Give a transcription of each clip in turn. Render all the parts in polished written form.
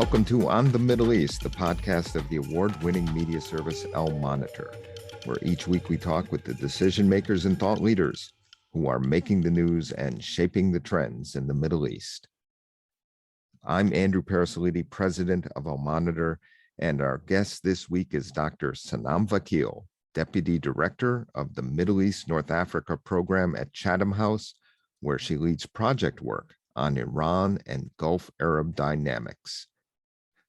Welcome to On the Middle East, the podcast of the award-winning media service El Monitor, where each week we talk with the decision makers and thought leaders who are making the news and shaping the trends in the Middle East. I'm Andrew Parasolidi, president of El Monitor, and our guest this week is Dr. Sanam Vakil, deputy director of the Middle East North Africa program at Chatham House, where she leads project work on Iran and Gulf Arab dynamics.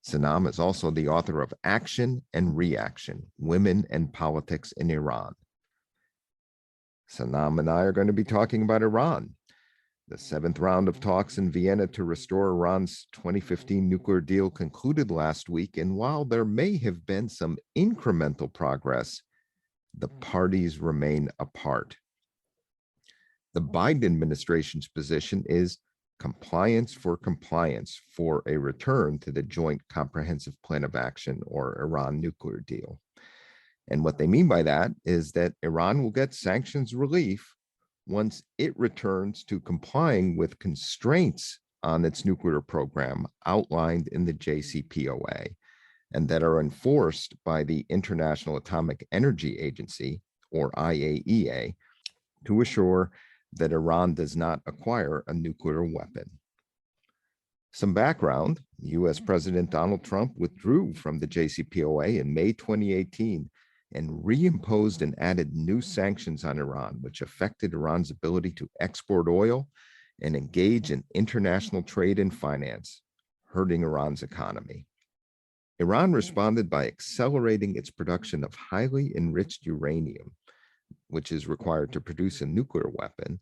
Sanam is also the author of Action and Reaction: Women and Politics in Iran. Sanam and I are going to be talking about Iran. The seventh round of talks in Vienna to restore Iran's 2015 nuclear deal concluded last week, and while there may have been some incremental progress, the parties remain apart. The Biden administration's position is compliance for a return to the Joint Comprehensive Plan of Action, or Iran nuclear deal. And what they mean by that is that Iran will get sanctions relief once it returns to complying with constraints on its nuclear program outlined in the JCPOA and that are enforced by the International Atomic Energy Agency, or IAEA, to assure that Iran does not acquire a nuclear weapon. Some background: U.S. President Donald Trump withdrew from the JCPOA in May 2018 and reimposed and added new sanctions on Iran, which affected Iran's ability to export oil and engage in international trade and finance, hurting Iran's economy. Iran responded by accelerating its production of highly enriched uranium, which is required to produce a nuclear weapon,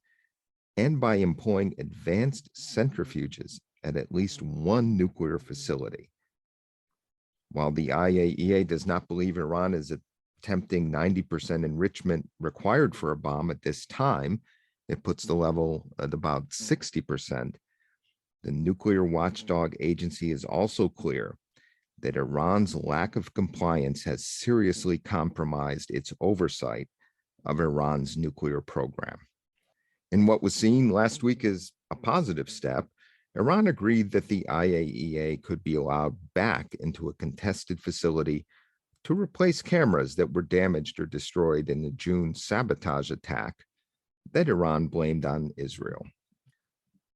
and by employing advanced centrifuges at least one nuclear facility. While the IAEA does not believe Iran is attempting 90% enrichment required for a bomb at this time, it puts the level at about 60%. The nuclear watchdog agency is also clear that Iran's lack of compliance has seriously compromised its oversight of Iran's nuclear program. In what was seen last week as a positive step, Iran agreed that the IAEA could be allowed back into a contested facility to replace cameras that were damaged or destroyed in the June sabotage attack that Iran blamed on Israel.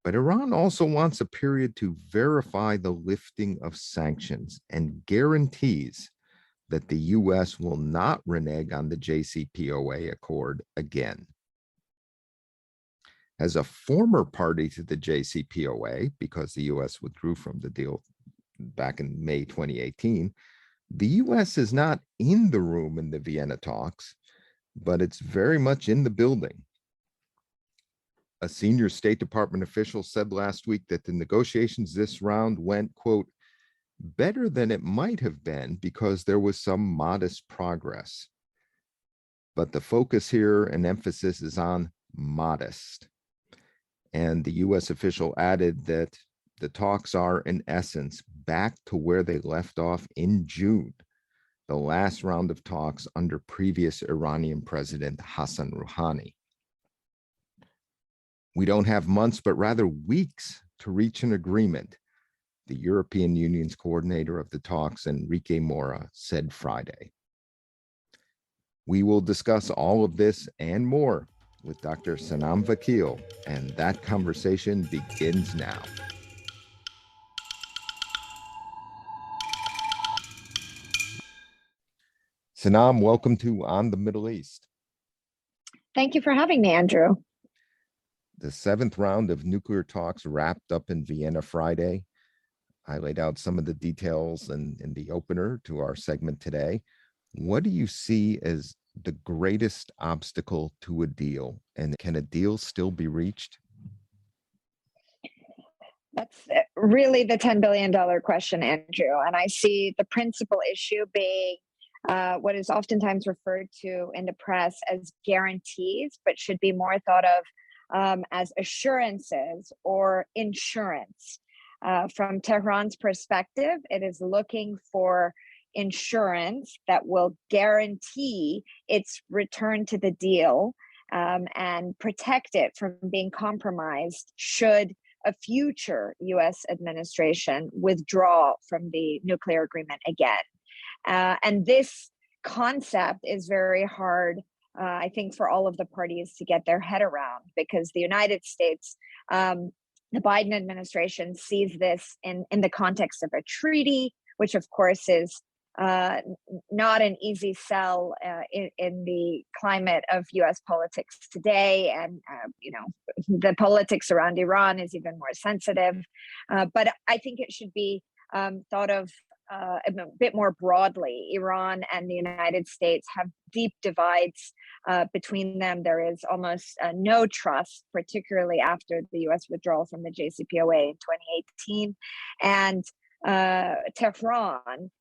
But Iran also wants a period to verify the lifting of sanctions and guarantees that the U.S. will not renege on the JCPOA accord again. As a former party to the JCPOA, because the U.S. withdrew from the deal back in May 2018, the U.S. is not in the room in the Vienna talks, but it's very much in the building. A senior State Department official said last week that the negotiations this round went, quote, better than it might have been because there was some modest progress. But the focus here and emphasis is on modest. And the U.S. official added that the talks are, in essence, back to where they left off in June, the last round of talks under previous Iranian President Hassan Rouhani. We don't have months, but rather weeks to reach an agreement, the European Union's coordinator of the talks, Enrique Mora, said Friday. We will discuss all of this and more with Dr. Sanam Vakil, and that conversation begins now. Sanam, welcome to On the Middle East. Thank you for having me, Andrew. The seventh round of nuclear talks wrapped up in Vienna Friday. I laid out some of the details in the opener to our segment today. What do you see as the greatest obstacle to a deal, and can a deal still be reached? That's really the $10 billion question, Andrew. And I see the principal issue being what is oftentimes referred to in the press as guarantees, but should be more thought of as assurances or insurance. From Tehran's perspective, it is looking for insurance that will guarantee its return to the deal and protect it from being compromised should a future US administration withdraw from the nuclear agreement again. And this concept is very hard, I think, for all of the parties to get their head around, because the United States, the Biden administration sees this in the context of a treaty, which of course is not an easy sell in the climate of U.S. politics today, and the politics around Iran is even more sensitive. But I think it should be thought of a bit more broadly. Iran and the United States have deep divides between them. There is almost no trust, particularly after the U.S. withdrawal from the JCPOA in 2018, and Tehran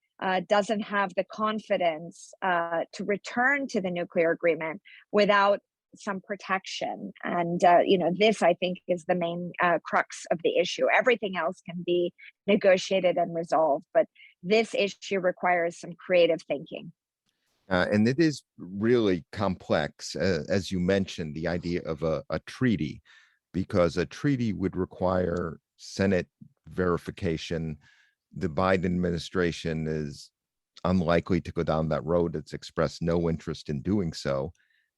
doesn't have the confidence to return to the nuclear agreement without some protection. And, this, I think, is the main crux of the issue. Everything else can be negotiated and resolved, but this issue requires some creative thinking. And it is really complex, as you mentioned, the idea of a treaty, because a treaty would require Senate verification. The Biden administration is unlikely to go down that road. It's expressed no interest in doing so.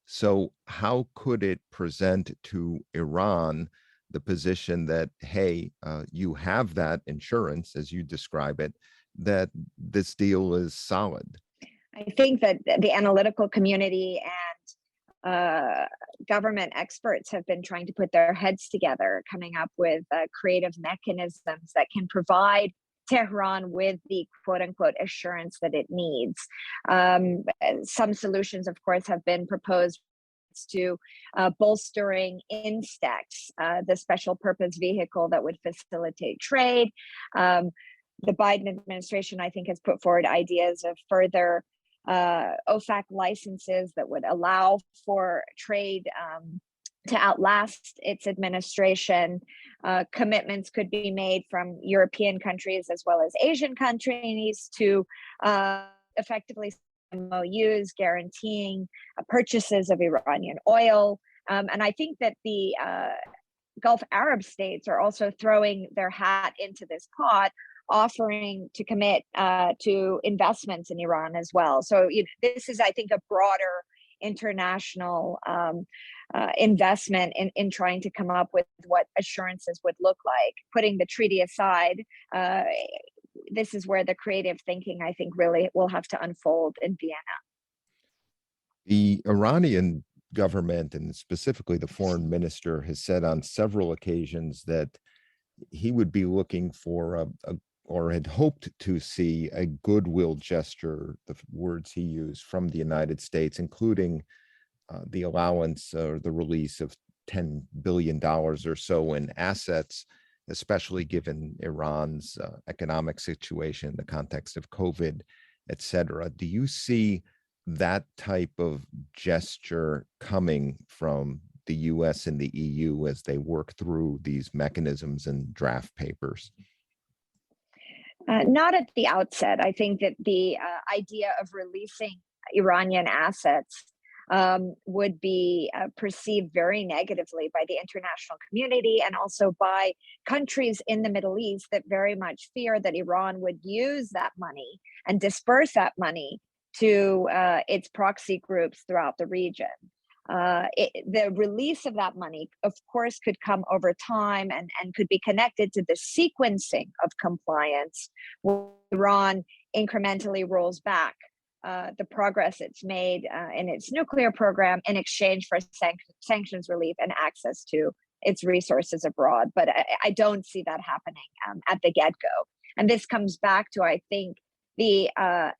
So how could it present to Iran the position that, hey, you have that insurance, as you describe it, that this deal is solid? I think that the analytical community and government experts have been trying to put their heads together, coming up with creative mechanisms that can provide Tehran with the quote unquote assurance that it needs. Some solutions, of course, have been proposed to bolstering INSTEX, the special purpose vehicle that would facilitate trade. The Biden administration, I think, has put forward ideas of further OFAC licenses that would allow for trade to outlast its administration. Commitments could be made from European countries as well as Asian countries to effectively MOUs guaranteeing purchases of Iranian oil. And I think that the Gulf Arab states are also throwing their hat into this pot, offering to commit to investments in Iran as well. So this is, I think, a broader international investment in trying to come up with what assurances would look like. Putting the treaty aside, this is where the creative thinking, I think, really will have to unfold in Vienna. The Iranian government, and specifically the foreign minister, has said on several occasions that he would be looking for or had hoped to see a goodwill gesture, the words he used, from the United States, including the allowance or the release of $10 billion or so in assets, especially given Iran's economic situation in the context of COVID, et cetera. Do you see that type of gesture coming from the US and the EU as they work through these mechanisms and draft papers? Not at the outset. I think that the idea of releasing Iranian assets would be perceived very negatively by the international community and also by countries in the Middle East that very much fear that Iran would use that money and disperse that money to its proxy groups throughout the region. The release of that money, of course, could come over time and could be connected to the sequencing of compliance, where Iran incrementally rolls back the progress it's made in its nuclear program in exchange for sanctions relief and access to its resources abroad. But I don't see that happening at the get-go. And this comes back to, I think, the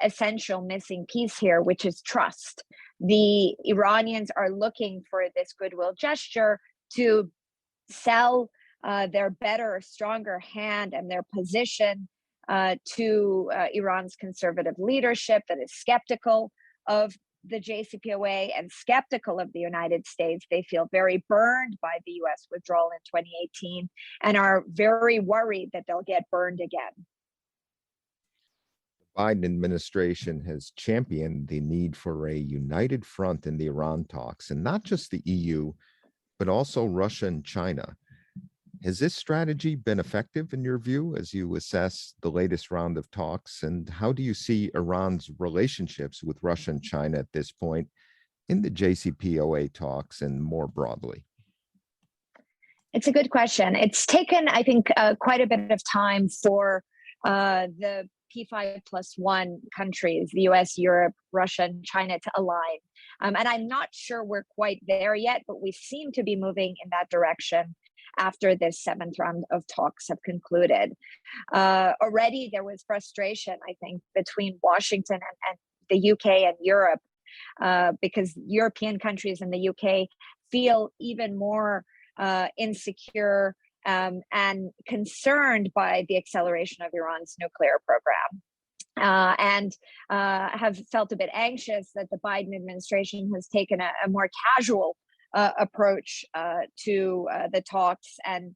essential missing piece here, which is trust. The Iranians are looking for this goodwill gesture to sell their better, stronger hand and their position to Iran's conservative leadership that is skeptical of the JCPOA and skeptical of the United States. They feel very burned by the US withdrawal in 2018 and are very worried that they'll get burned again. The Biden administration has championed the need for a united front in the Iran talks, and not just the EU, but also Russia and China. Has this strategy been effective in your view as you assess the latest round of talks? And how do you see Iran's relationships with Russia and China at this point in the JCPOA talks and more broadly? It's a good question. It's taken, I think, quite a bit of time for the P5+1 countries, the US, Europe, Russia, and China, to align. And I'm not sure we're quite there yet, but we seem to be moving in that direction after this seventh round of talks have concluded. Already there was frustration, I think, between Washington and the UK and Europe, because European countries and the UK feel even more insecure and concerned by the acceleration of Iran's nuclear program. And have felt a bit anxious that the Biden administration has taken a more casual approach to the talks. And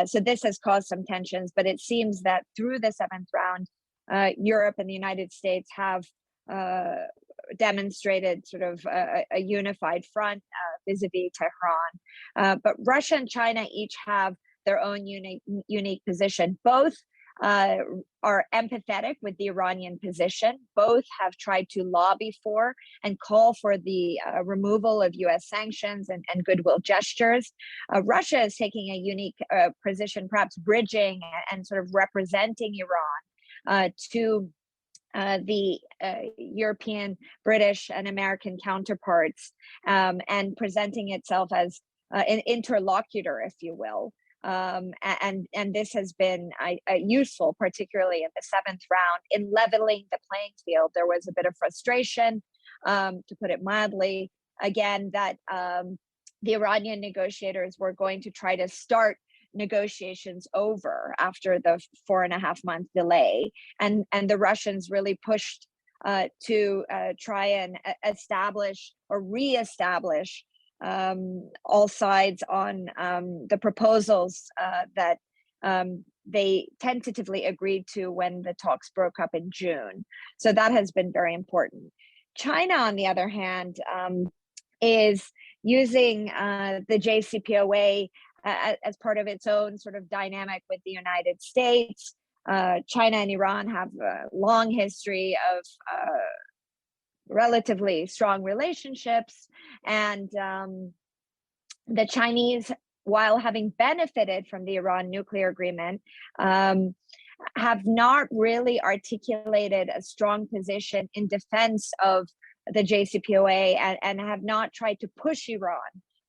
so this has caused some tensions, but it seems that through the seventh round, Europe and the United States have demonstrated sort of a unified front vis-a-vis Tehran. But Russia and China each have their own unique position. Both are empathetic with the Iranian position. Both have tried to lobby for and call for the removal of US sanctions and goodwill gestures. Russia is taking a unique position, perhaps bridging and sort of representing Iran to the European, British, and American counterparts, and presenting itself as an interlocutor, if you will. And this has been useful, particularly in the seventh round, in leveling the playing field. There was a bit of frustration, to put it mildly, again, that the Iranian negotiators were going to try to start negotiations over after the 4.5-month delay, and the Russians really pushed to try and establish or reestablish all sides on the proposals that they tentatively agreed to when the talks broke up in June. So that has been very important. China, on the other hand, is using the JCPOA as part of its own sort of dynamic with the United States. China and Iran have a long history of relatively strong relationships, and the Chinese, while having benefited from the Iran nuclear agreement, have not really articulated a strong position in defense of the JCPOA and have not tried to push Iran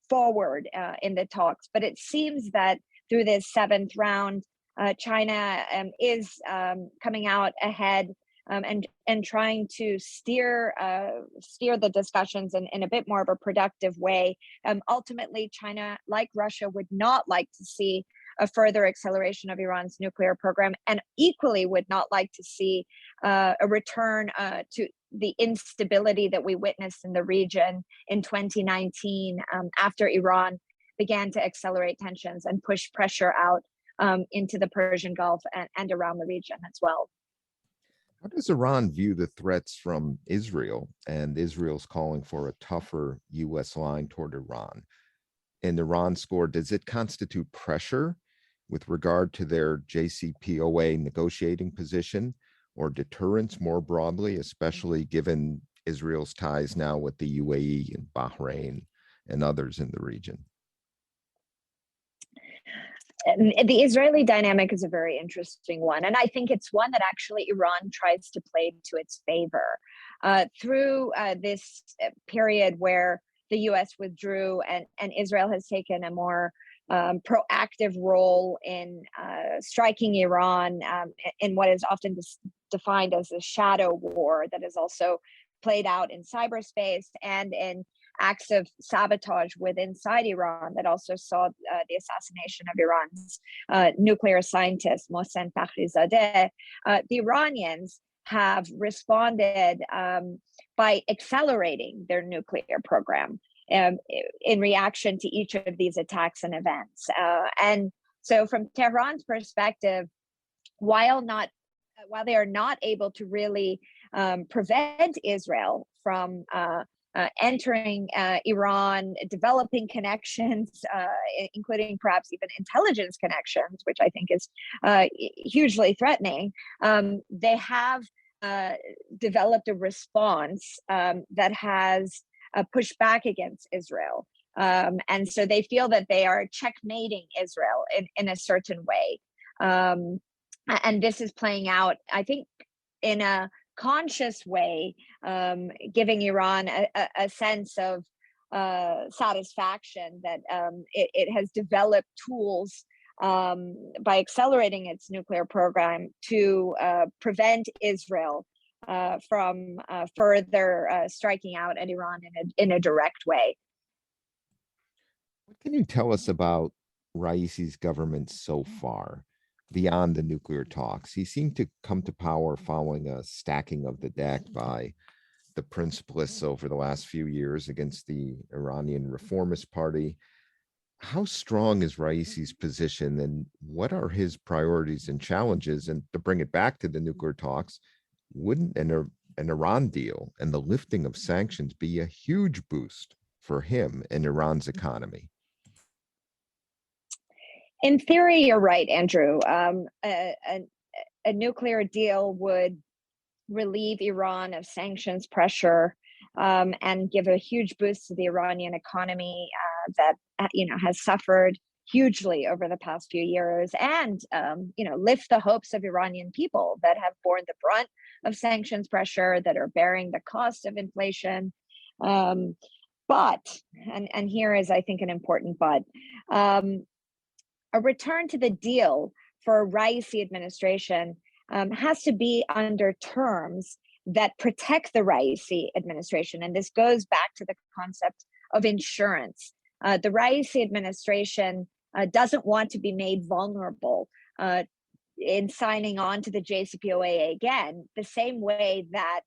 forward in the talks. But it seems that through this seventh round, China is coming out ahead and trying to steer the discussions in a bit more of a productive way. Ultimately, China, like Russia, would not like to see a further acceleration of Iran's nuclear program, and equally would not like to see a return to the instability that we witnessed in the region in 2019 after Iran began to accelerate tensions and push pressure out into the Persian Gulf and around the region as well. How does Iran view the threats from Israel and Israel's calling for a tougher U.S. line toward Iran? In Iran's score, does it constitute pressure with regard to their JCPOA negotiating position, or deterrence more broadly, especially given Israel's ties now with the UAE and Bahrain and others in the region? The Israeli dynamic is a very interesting one, and I think it's one that actually Iran tries to play to its favor through this period where the U.S. withdrew and Israel has taken a more proactive role in striking Iran in what is often defined as a shadow war that is also played out in cyberspace and in acts of sabotage inside Iran that also saw the assassination of Iran's nuclear scientist Mohsen Fakhrizadeh. The Iranians have responded by accelerating their nuclear program in reaction to each of these attacks and events. And so from Tehran's perspective, while they are not able to really prevent Israel from entering Iran, developing connections, including perhaps even intelligence connections, which I think is hugely threatening. They have developed a response that has pushed back against Israel. And so they feel that they are checkmating Israel in a certain way. And this is playing out, I think, in a conscious way, giving Iran a sense of satisfaction that it has developed tools by accelerating its nuclear program to prevent Israel from further striking out at Iran in a direct way. What can you tell us about Raisi's government so far, beyond the nuclear talks? He seemed to come to power following a stacking of the deck by the principalists over the last few years against the Iranian Reformist Party. How strong is Raisi's position, and what are his priorities and challenges? And to bring it back to the nuclear talks, wouldn't an Iran deal and the lifting of sanctions be a huge boost for him and Iran's economy? In theory, you're right, Andrew. A nuclear deal would relieve Iran of sanctions pressure and give a huge boost to the Iranian economy that has suffered hugely over the past few years, and lift the hopes of Iranian people that have borne the brunt of sanctions pressure, that are bearing the cost of inflation. But and here is, I think, an important but. A return to the deal for Raisi administration has to be under terms that protect the Raisi administration. And this goes back to the concept of insurance. The Raisi administration doesn't want to be made vulnerable in signing on to the JCPOA again, the same way that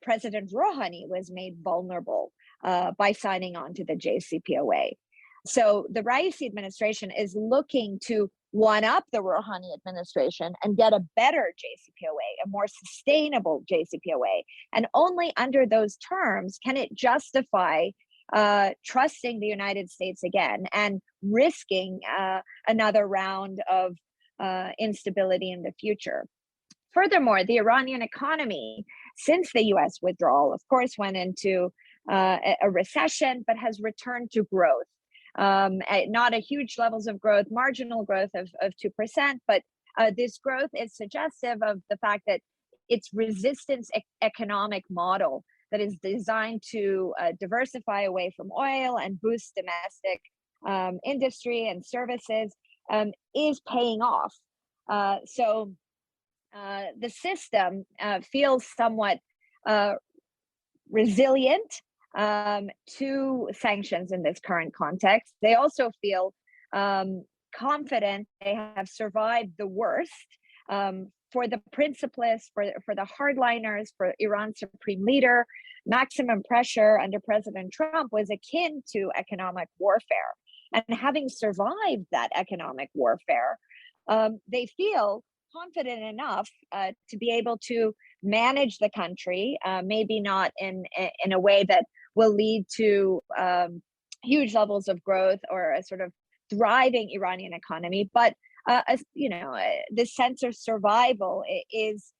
President Rouhani was made vulnerable by signing on to the JCPOA. So the Raisi administration is looking to one up the Rouhani administration and get a better JCPOA, a more sustainable JCPOA. And only under those terms can it justify trusting the United States again and risking another round of instability in the future. Furthermore, the Iranian economy, since the US withdrawal, of course, went into a recession, but has returned to growth. Not a huge levels of growth, marginal growth of 2%, but this growth is suggestive of the fact that its resistance economic model that is designed to diversify away from oil and boost domestic industry and services is paying off. So the system feels somewhat resilient to sanctions in this current context. They also feel confident they have survived the worst. For the principalists, for the hardliners, for Iran's supreme leader, maximum pressure under President Trump was akin to economic warfare. And having survived that economic warfare, they feel confident enough to be able to manage the country, maybe not in a way that will lead to huge levels of growth or a sort of thriving Iranian economy, but this sense of survival is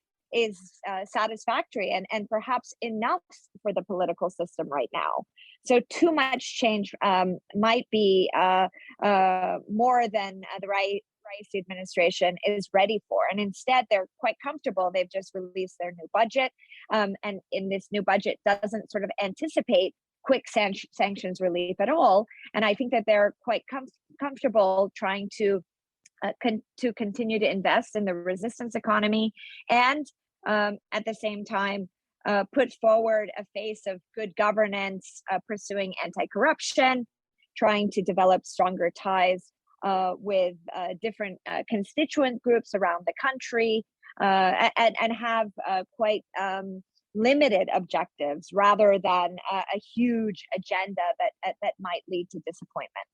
satisfactory and perhaps enough for the political system right now. So too much change might be more than the Raisi administration is ready for. And instead, they're quite comfortable. They've just released their new budget. And in this new budget doesn't sort of anticipate quick sanctions relief at all. And I think that they're quite comfortable trying to continue to invest in the resistance economy and at the same time put forward a face of good governance, pursuing anti-corruption, trying to develop stronger ties with different constituent groups around the country, and have quite limited objectives rather than a huge agenda that might lead to disappointment.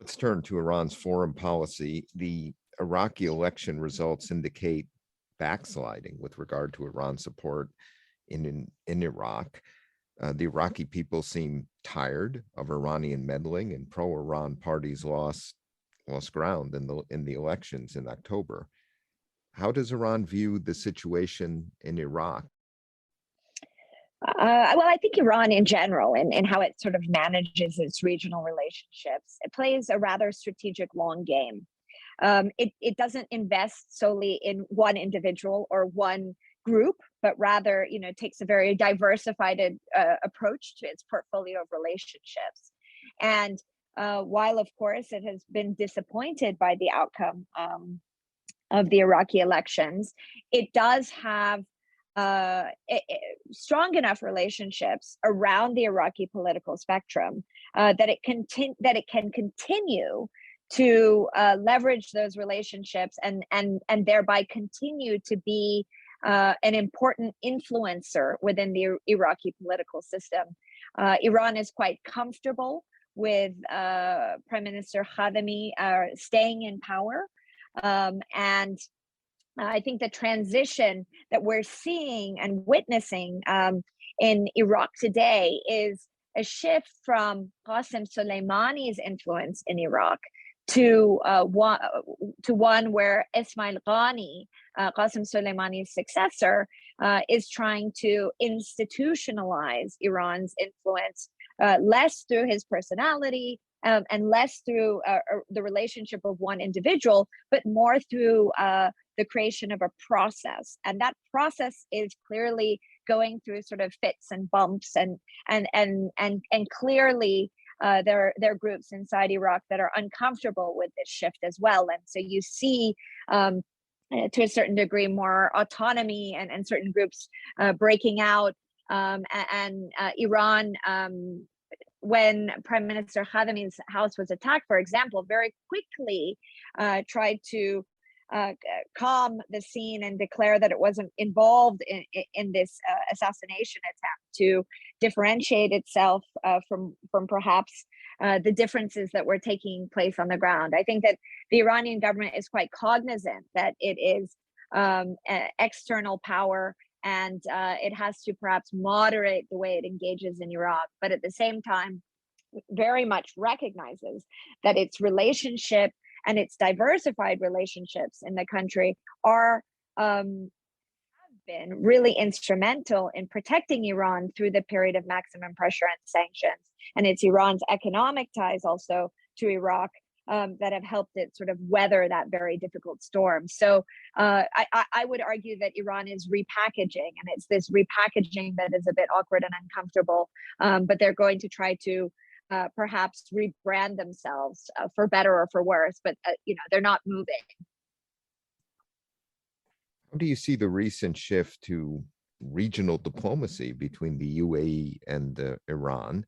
Let's turn to Iran's foreign policy. The Iraqi election results indicate backsliding with regard to Iran's support in Iraq. The Iraqi people seem tired of Iranian meddling, and pro-Iran parties lost ground in the elections in October. How does Iran view the situation in Iraq? Well, I think Iran in general and how it sort of manages its regional relationships, it plays a rather strategic long game. It doesn't invest solely in one individual or one group, but rather, takes a very diversified approach to its portfolio of relationships. And while, of course, it has been disappointed by the outcome of the Iraqi elections, it does have strong enough relationships around the Iraqi political spectrum that it can continue to leverage those relationships and thereby continue to be an important influencer within the Iraqi political system. Iran is quite comfortable with Prime Minister Khadami staying in power, and I think the transition that we're seeing and witnessing in Iraq today is a shift from Qasem Soleimani's influence in Iraq to one where Ismail Ghani, Qasem Soleimani's successor, is trying to institutionalize Iran's influence, less through his personality and less through the relationship of one individual, but more through the creation of a process. And that process is clearly going through sort of fits and bumps, and clearly there are groups inside Iraq that are uncomfortable with this shift as well. And so you see to a certain degree more autonomy and certain groups breaking out, and Iran, when Prime Minister Khadami's house was attacked, for example, very quickly tried to calm the scene and declare that it wasn't involved in this assassination attempt, to differentiate itself from perhaps the differences that were taking place on the ground. I think that the Iranian government is quite cognizant that it is an external power, and it has to perhaps moderate the way it engages in Iraq, but at the same time very much recognizes that its relationship and its diversified relationships in the country are have been really instrumental in protecting Iran through the period of maximum pressure and sanctions. And it's Iran's economic ties also to Iraq that have helped it sort of weather that very difficult storm. So I would argue that Iran is repackaging, and it's this repackaging that is a bit awkward and uncomfortable, but they're going to try to perhaps rebrand themselves for better or for worse, but they're not moving. How do you see the recent shift to regional diplomacy between the UAE and Iran,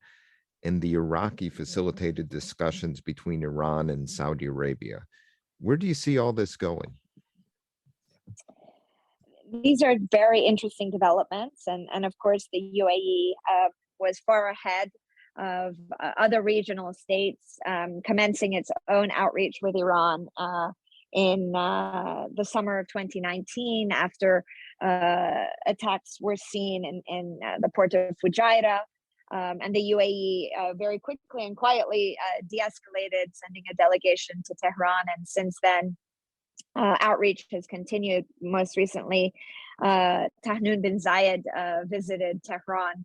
and the Iraqi facilitated discussions between Iran and Saudi Arabia? Where do you see all this going? These are very interesting developments, and of course the UAE was far ahead of other regional states, commencing its own outreach with Iran in the summer of 2019, after attacks were seen in the port of Fujairah. And the UAE very quickly and quietly de-escalated, sending a delegation to Tehran. And since then, outreach has continued. Most recently, Tahnoun bin Zayed visited Tehran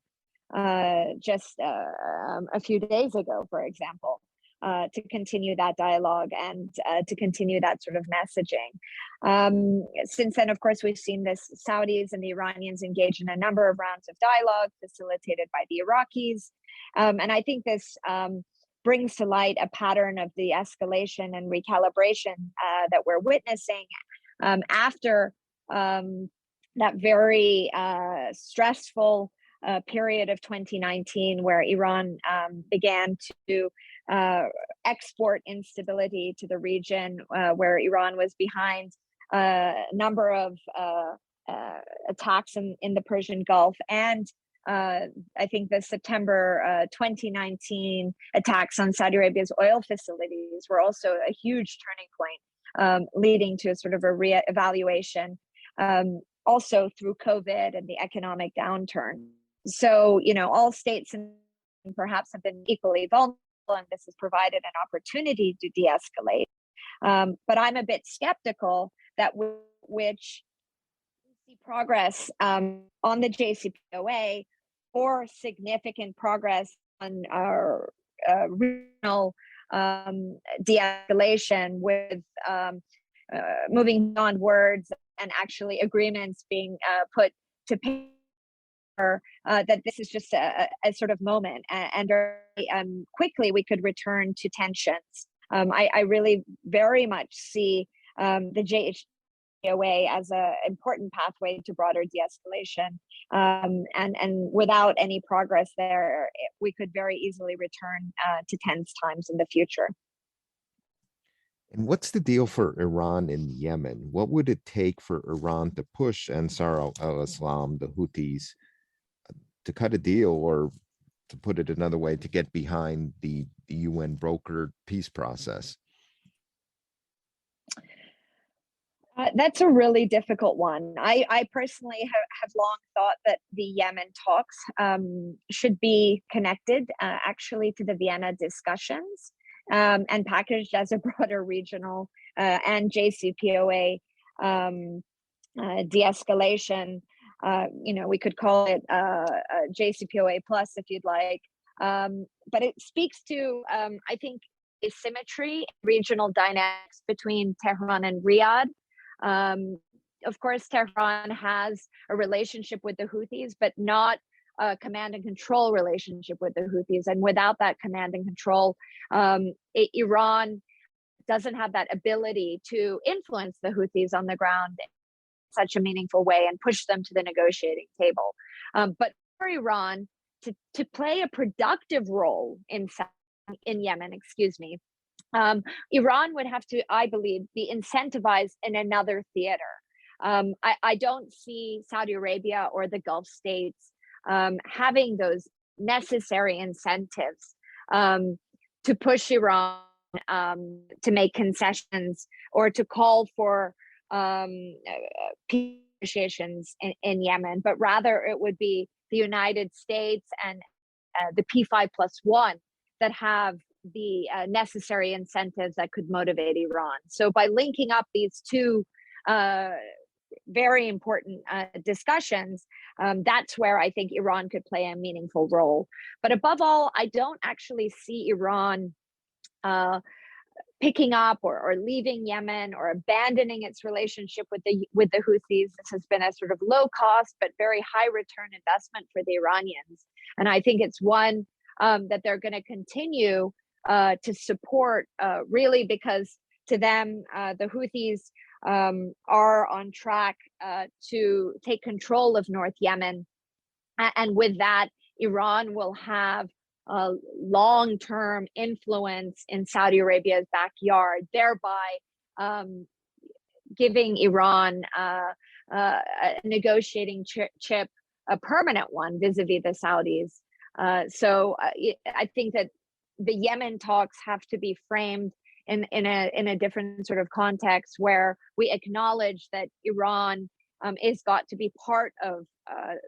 just a few days ago, for example, to continue that dialogue and to continue that sort of messaging. Since then, of course, we've seen the Saudis and the Iranians engage in a number of rounds of dialogue facilitated by the Iraqis. And I think this brings to light a pattern of the escalation and recalibration that we're witnessing after that very stressful period of 2019, where Iran began to export instability to the region, where Iran was behind a number of attacks in the Persian Gulf. And I think the September 2019 attacks on Saudi Arabia's oil facilities were also a huge turning point, leading to a sort of a re-evaluation, also through COVID and the economic downturn. So, all states and perhaps have been equally vulnerable, and this has provided an opportunity to de-escalate. But I'm a bit skeptical that which we see progress on the JCPOA or significant progress on our regional de-escalation with moving beyond words and actually agreements being put to paper, that this is just a sort of moment, and quickly we could return to tensions. I really very much see the JCPOA as an important pathway to broader de-escalation, and without any progress there, we could very easily return to tense times in the future. And what's the deal for Iran and Yemen? What would it take for Iran to push Ansar al-Islam, the Houthis, to cut a deal, or to put it another way, to get behind the UN brokered peace process? That's a really difficult one. I personally have long thought that the Yemen talks should be connected actually to the Vienna discussions, and packaged as a broader regional and JCPOA de-escalation. We could call it JCPOA plus if you'd like. But it speaks to, I think, asymmetry, regional dynamics between Tehran and Riyadh. Of course, Tehran has a relationship with the Houthis, but not a command and control relationship with the Houthis. And without that command and control, Iran doesn't have that ability to influence the Houthis on the ground in such a meaningful way and push them to the negotiating table. But for Iran to play a productive role in Yemen, Iran would have to, I believe, be incentivized in another theater. I don't see Saudi Arabia or the Gulf states having those necessary incentives to push Iran to make concessions or to call for peace negotiations in Yemen, but rather it would be the United States and the P5+1 that have the necessary incentives that could motivate Iran. So by linking up these two very important discussions, that's where I think Iran could play a meaningful role. But above all, I don't actually see Iran picking up or leaving Yemen or abandoning its relationship with the Houthis. This has been a sort of low cost but very high return investment for the Iranians, and I think it's one that they're going to continue to support, really, because to them the Houthis are on track to take control of North Yemen, and with that, Iran will have a long-term influence in Saudi Arabia's backyard, thereby giving Iran a negotiating chip, a permanent one, vis-a-vis the Saudis. So I think that the Yemen talks have to be framed in a different sort of context, where we acknowledge that Iran is got to be part of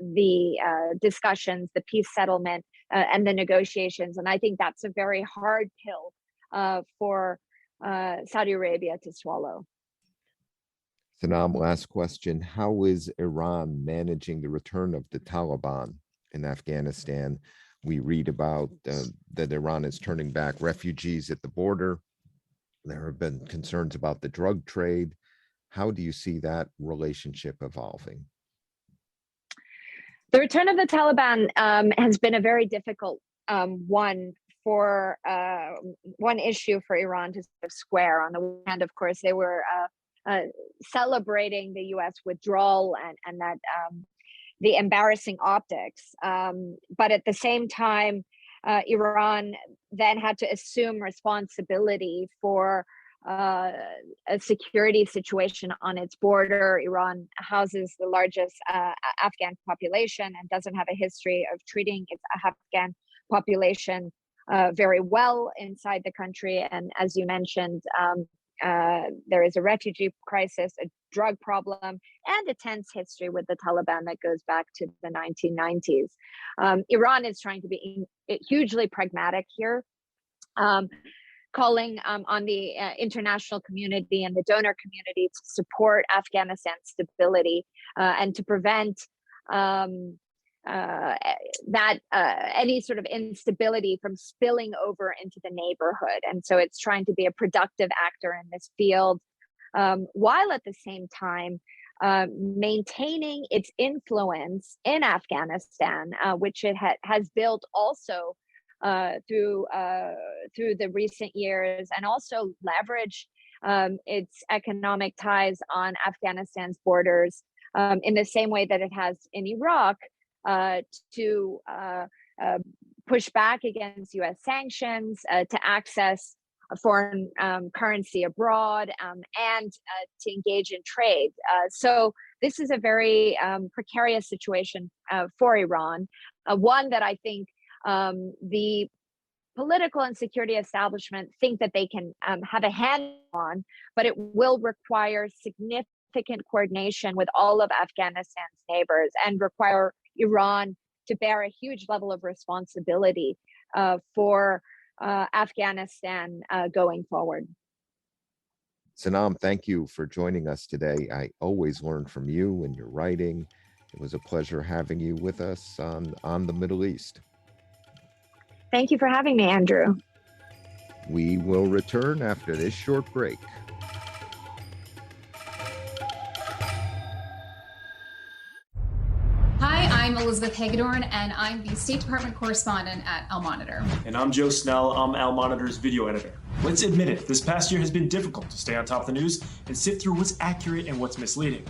the discussions, the peace settlement, and the negotiations. And I think that's a very hard pill for Saudi Arabia to swallow. Sanam, last question. How is Iran managing the return of the Taliban in Afghanistan? We read about that Iran is turning back refugees at the border. There have been concerns about the drug trade. How do you see that relationship evolving? The return of the Taliban has been a very difficult one issue for Iran to sort of square. On the one hand, of course, they were celebrating the U.S. withdrawal and that the embarrassing optics. But at the same time, Iran then had to assume responsibility for a security situation on its border. Iran houses the largest Afghan population and doesn't have a history of treating its Afghan population very well inside the country. And as you mentioned, There is a refugee crisis, a drug problem, and a tense history with the Taliban that goes back to the 1990s. Iran is trying to be hugely pragmatic here, calling on the international community and the donor community to support Afghanistan's stability and to prevent any sort of instability from spilling over into the neighborhood. And so it's trying to be a productive actor in this field, while at the same time maintaining its influence in Afghanistan, which it has built also through the recent years, and also leverage its economic ties on Afghanistan's borders in the same way that it has in Iraq, to push back against U.S. sanctions, to access a foreign currency abroad, and to engage in trade. So this is a very precarious situation for Iran, one that I think the political and security establishment think that they can have a hand on, but it will require significant coordination with all of Afghanistan's neighbors and require Iran to bear a huge level of responsibility for Afghanistan going forward. Sanam, thank you for joining us today. I always learn from you and your writing. It was a pleasure having you with us on the Middle East. Thank you for having me, Andrew. We will return after this short break. Hi, I'm Elizabeth Hagedorn, and I'm the State Department correspondent at Al Monitor. And I'm Joe Snell. I'm Al Monitor's video editor. Let's admit it, this past year has been difficult to stay on top of the news and sift through what's accurate and what's misleading.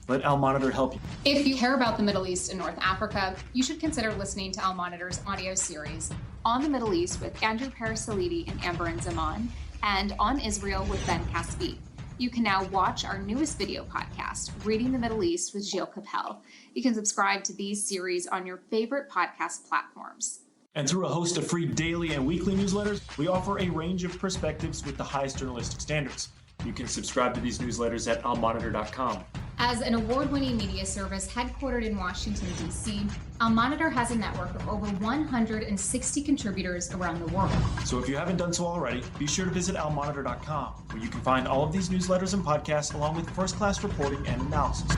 Let Al Monitor help you. If you care about the Middle East and North Africa, you should consider listening to Al Monitor's audio series On the Middle East with Andrew Parasalidi and Amber Zaman, and On Israel with Ben Caspi. You can now watch our newest video podcast, Reading the Middle East with Gilles Capel. You can subscribe to these series on your favorite podcast platforms. And through a host of free daily and weekly newsletters, we offer a range of perspectives with the highest journalistic standards. You can subscribe to these newsletters at almonitor.com. As an award-winning media service headquartered in Washington, D.C., Al Monitor has a network of over 160 contributors around the world. So if you haven't done so already, be sure to visit almonitor.com, where you can find all of these newsletters and podcasts, along with first-class reporting and analysis.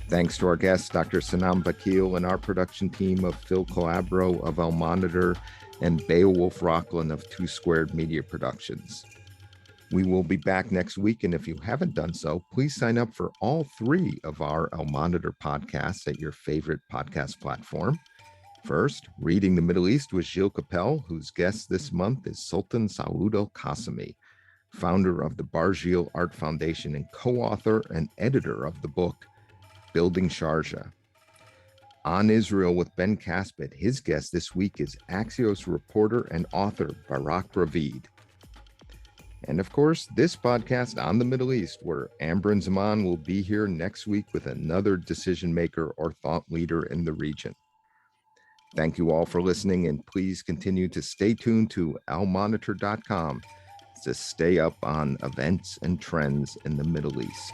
Thanks to our guest, Dr. Sanam Vakil, and our production team of Phil Calabro of Al Monitor and Beowulf Rockland of Two Squared Media Productions. We will be back next week, and if you haven't done so, please sign up for all 3 of our Al Monitor podcasts at your favorite podcast platform. First, Reading the Middle East with Gilles Capel, whose guest this month is Sultan Saud al-Qasimi, founder of the Barjeel Art Foundation and co-author and editor of the book Building Sharjah. On Israel with Ben Caspit, his guest this week is Axios reporter and author Barak Ravid. And of course, this podcast On the Middle East, where Amber and Zaman will be here next week with another decision maker or thought leader in the region. Thank you all for listening, and please continue to stay tuned to almonitor.com to stay up on events and trends in the Middle East.